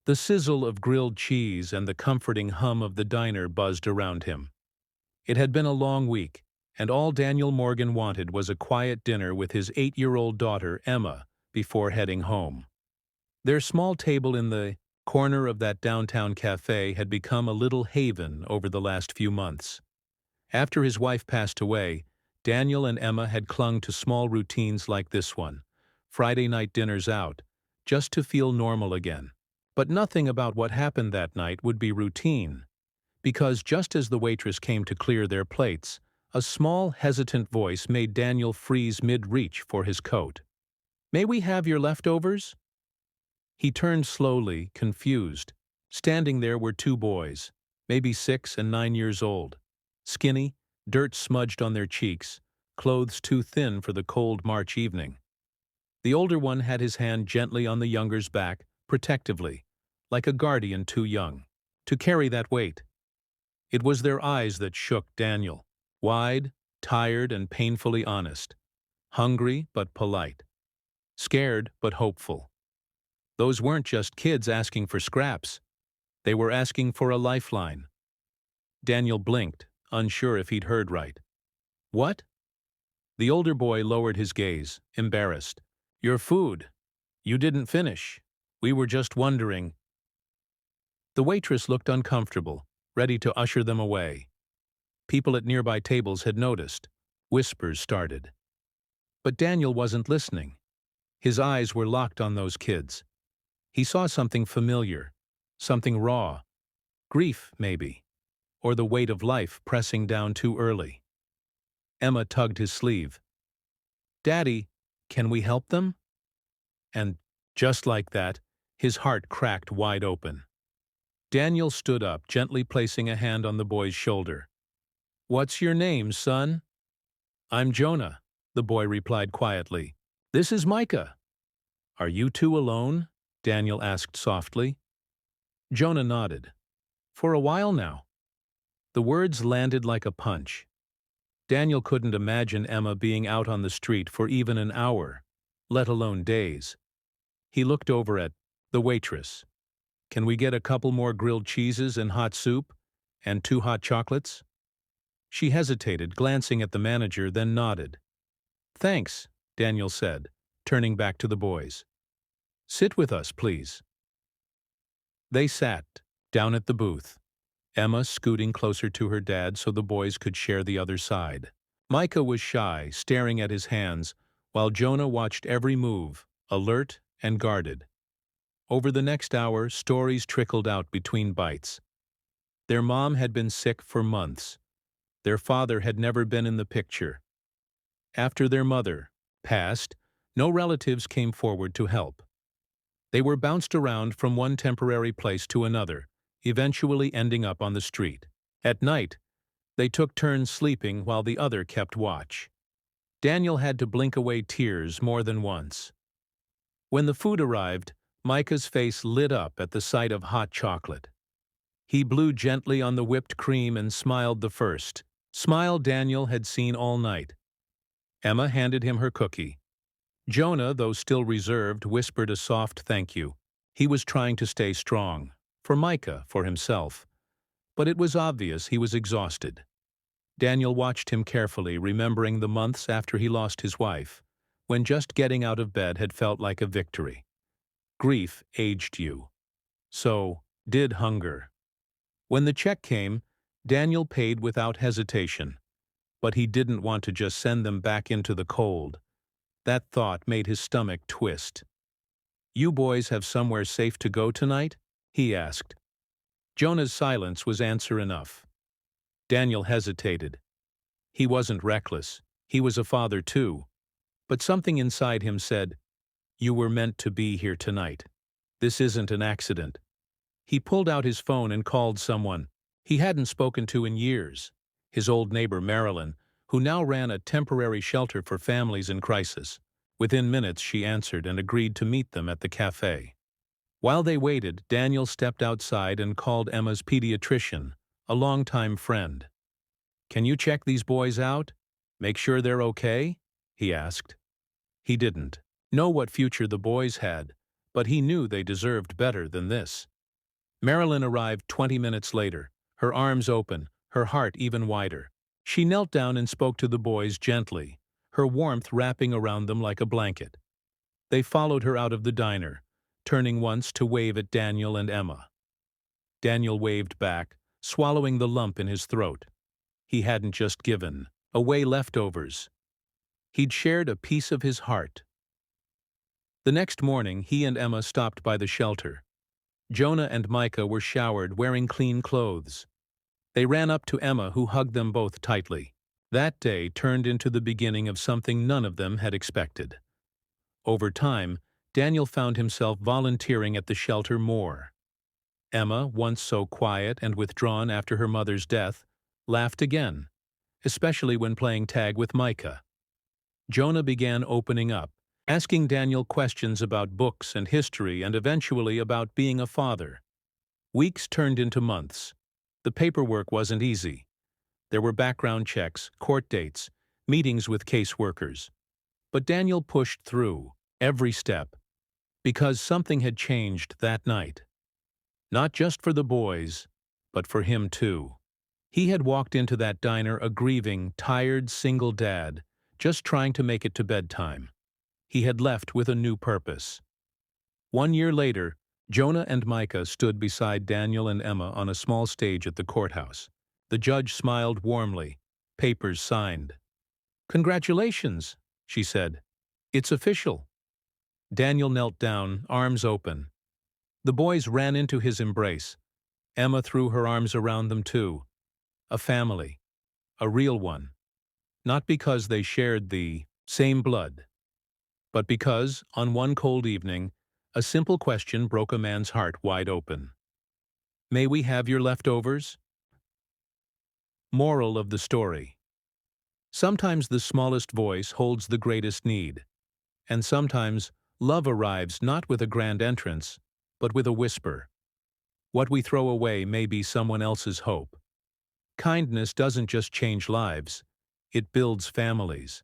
The sizzle of grilled cheese and the comforting hum of the diner buzzed around him. It had been a long week, and all Daniel Morgan wanted was a quiet dinner with his 8-year-old daughter, Emma, before heading home. Their small table in the corner of that downtown cafe had become a little haven over the last few months. After his wife passed away, Daniel and Emma had clung to small routines like this one, Friday night dinners out, just to feel normal again. But nothing about what happened that night would be routine, because just as the waitress came to clear their plates, a small, hesitant voice made Daniel freeze mid-reach for his coat. "May we have your leftovers?" He turned slowly, confused. Standing there were two boys, maybe 6 and 9 years old. Skinny, dirt smudged on their cheeks, clothes too thin for the cold March evening. The older one had his hand gently on the younger's back, protectively, like a guardian too young to carry that weight. It was their eyes that shook Daniel, wide, tired, and painfully honest, hungry but polite, scared but hopeful. Those weren't just kids asking for scraps. They were asking for a lifeline. Daniel blinked, unsure if he'd heard right. "What?" The older boy lowered his gaze, embarrassed. "Your food. You didn't finish. We were just wondering." The waitress looked uncomfortable, ready to usher them away. People at nearby tables had noticed. Whispers started. But Daniel wasn't listening. His eyes were locked on those kids. He saw something familiar, something raw. Grief, maybe. Or the weight of life pressing down too early. Emma tugged his sleeve. "Daddy, can we help them?" And just like that, his heart cracked wide open. Daniel stood up, gently placing a hand on the boy's shoulder. "What's your name, son?" "I'm Jonah," the boy replied quietly. "This is Micah." "Are you two alone?" Daniel asked softly. Jonah nodded. "For a while now." The words landed like a punch. Daniel couldn't imagine Emma being out on the street for even an hour, let alone days. He looked over at the waitress. "Can we get a couple more grilled cheeses and hot soup, and 2 hot chocolates?" She hesitated, glancing at the manager, then nodded. "Thanks," Daniel said, turning back to the boys. "Sit with us, please." They sat, down at the booth, Emma scooting closer to her dad so the boys could share the other side. Micah was shy, staring at his hands, while Jonah watched every move, alert and guarded. Over the next hour, stories trickled out between bites. Their mom had been sick for months. Their father had never been in the picture. After their mother passed, no relatives came forward to help. They were bounced around from one temporary place to another, eventually ending up on the street. At night, they took turns sleeping while the other kept watch. Daniel had to blink away tears more than once. When the food arrived, Micah's face lit up at the sight of hot chocolate. He blew gently on the whipped cream and smiled the first smile Daniel had seen all night. Emma handed him her cookie. Jonah, though still reserved, whispered a soft thank you. He was trying to stay strong. For Micah, for himself. But it was obvious he was exhausted. Daniel watched him carefully, remembering the months after he lost his wife, when just getting out of bed had felt like a victory. Grief aged you. So did hunger. When the check came, Daniel paid without hesitation. But he didn't want to just send them back into the cold. That thought made his stomach twist. "You boys have somewhere safe to go tonight?" he asked. Jonah's silence was answer enough. Daniel hesitated. He wasn't reckless. He was a father too. But something inside him said, "You were meant to be here tonight. This isn't an accident." He pulled out his phone and called someone he hadn't spoken to in years, his old neighbor Marilyn, who now ran a temporary shelter for families in crisis. Within minutes she answered and agreed to meet them at the cafe. While they waited, Daniel stepped outside and called Emma's pediatrician, a longtime friend. "Can you check these boys out? Make sure they're okay?" he asked. He didn't know what future the boys had, but he knew they deserved better than this. Marilyn arrived 20 minutes later, her arms open, her heart even wider. She knelt down and spoke to the boys gently, her warmth wrapping around them like a blanket. They followed her out of the diner, turning once to wave at Daniel and Emma. Daniel waved back, swallowing the lump in his throat. He hadn't just given away leftovers. He'd shared a piece of his heart. The next morning, he and Emma stopped by the shelter. Jonah and Micah were showered, wearing clean clothes. They ran up to Emma, who hugged them both tightly. That day turned into the beginning of something none of them had expected. Over time, Daniel found himself volunteering at the shelter more. Emma, once so quiet and withdrawn after her mother's death, laughed again, especially when playing tag with Micah. Jonah began opening up, asking Daniel questions about books and history and eventually about being a father. Weeks turned into months. The paperwork wasn't easy. There were background checks, court dates, meetings with caseworkers. But Daniel pushed through, every step, because something had changed that night. Not just for the boys, but for him too. He had walked into that diner a grieving, tired, single dad, just trying to make it to bedtime. He had left with a new purpose. 1 year later, Jonah and Micah stood beside Daniel and Emma on a small stage at the courthouse. The judge smiled warmly, papers signed. "Congratulations," she said. "It's official." Daniel knelt down, arms open. The boys ran into his embrace. Emma threw her arms around them too. A family. A real one. Not because they shared the same blood, but because, on one cold evening, a simple question broke a man's heart wide open. "May we have your leftovers?" Moral of the story. Sometimes the smallest voice holds the greatest need. And sometimes love arrives not with a grand entrance, but with a whisper. What we throw away may be someone else's hope. Kindness doesn't just change lives, it builds families.